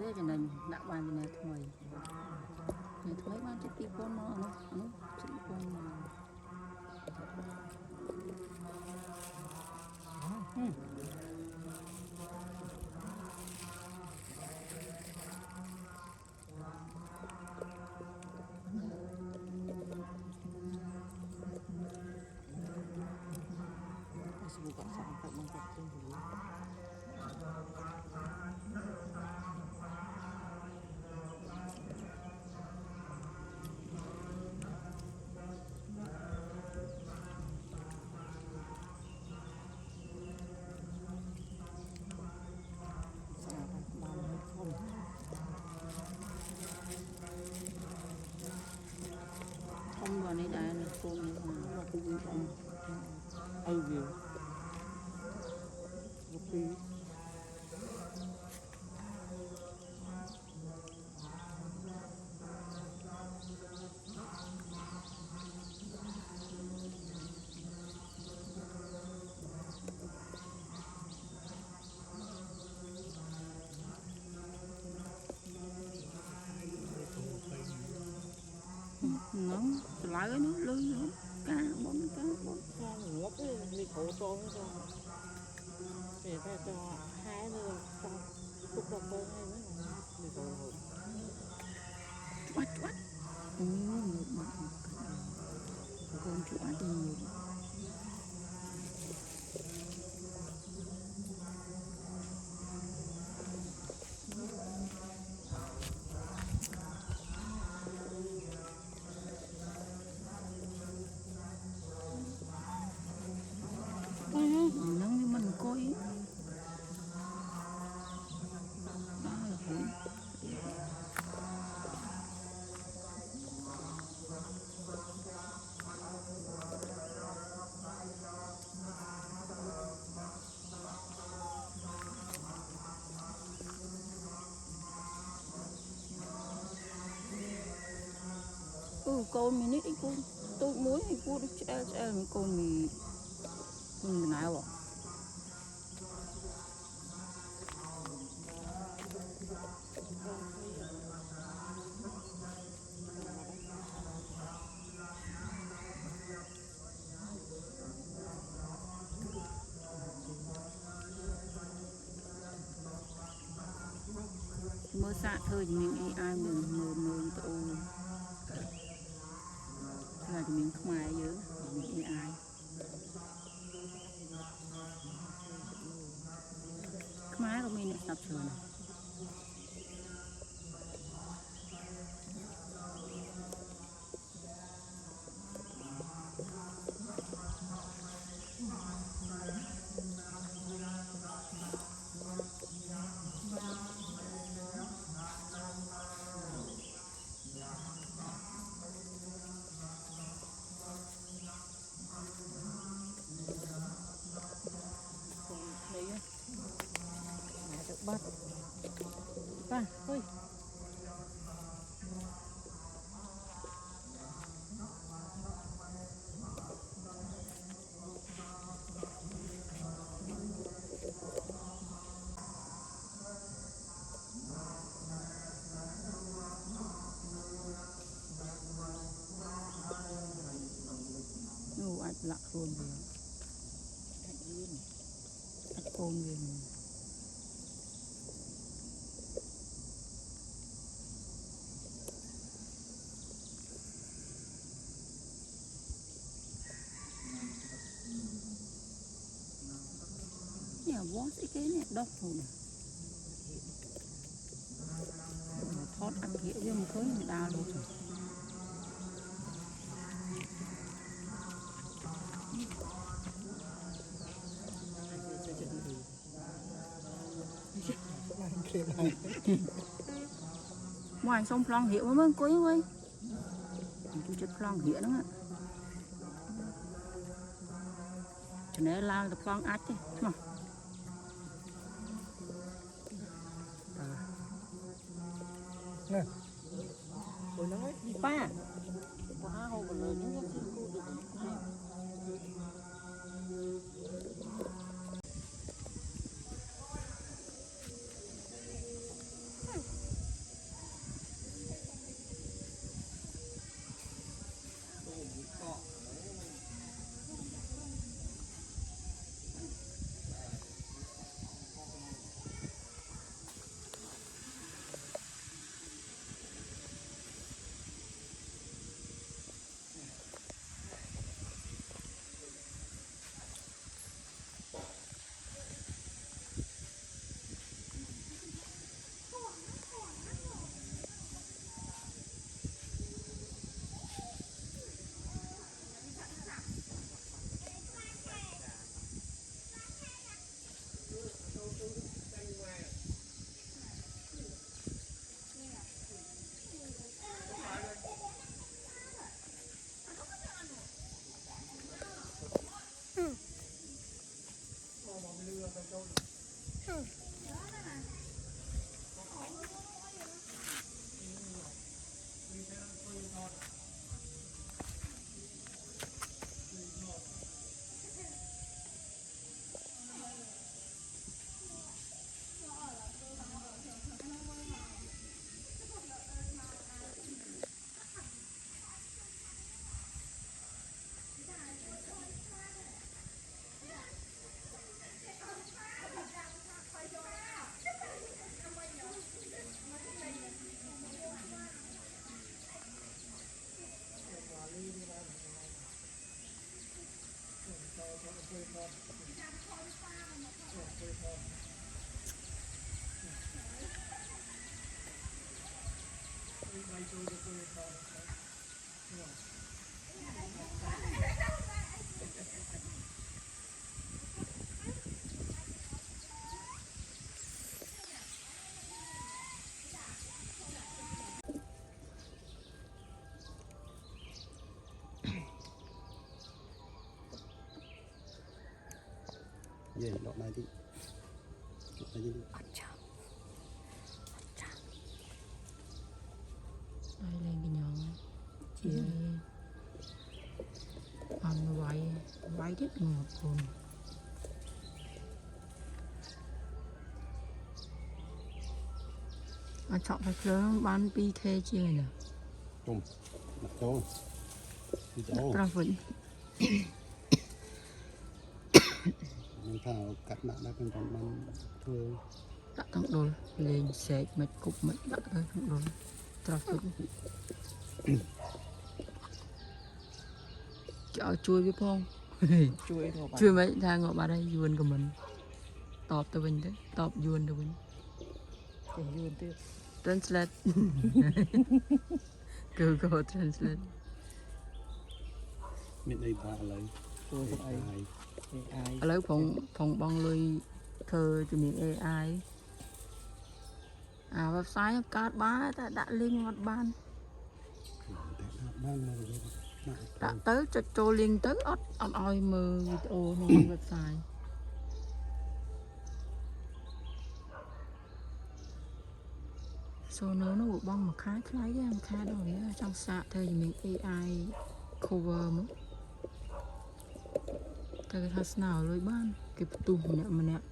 thế cho nên đã bàn này thôi này thôi ban chết tí con nó chết con mà buka sampai mengkapten dulu. Không vào đây đã này cô này mà cô đi không ai về Lupi nóng lại nó lưới nữa cá bón ngót đi khổ to cho để ta cho hai nữa trong tục đọc bơ hay nữa đi khổ bắt một con chú ăn nhiều nắng như mình coi con mình ít con tôi muối thì cô chơi con mình nào à mưa xạ thôi mình ai mình tụ là mình không ai nhớ mình ai không ai của mình sắp sửa này bắt ba ơi anh lạc luôn rồi anh côn rồi nhà bó sĩ cái này đọc rồi thoát ăn nghĩa với một khối người ta luôn rồi ngoài sông Plong hiệu mới cuối với chú chết Plong hiệu đó cho nên lao tập Plong át đi mà nè rồi nói đi ba quá hồ mà lời những cái cô được hay Vậy lọt này đi. Lọt này đi. ai lên cái nhọn chị ăn vay rất ngọt luôn chọn phải lớn bán PK chia này nè Cùng. Mặt chỗ. Đi chỗ. ra vĩnh Mình thảo cắt nặng đã cần còn mình thôi. đã thằng đôi lên xe mệt cục mệt đã thằng đôi ra vĩnh chợ chui biết không chui mấy thang ngọ bà đây yuan của mình tọp tụi mình đấy tọp yuan tụi mình translate Google translate Mình đây ba lấy. ở lấy phòng bong lui thơ cho miệng AI website card bá đã liên mặt ban đã tới cho liên tới ớt oi mờ video trong website số nó bộ bong một khá lấy cái khá đồ nhá trong xạ thay mình AI cover mất thay cái nào lối ban cái tủ nè mà nè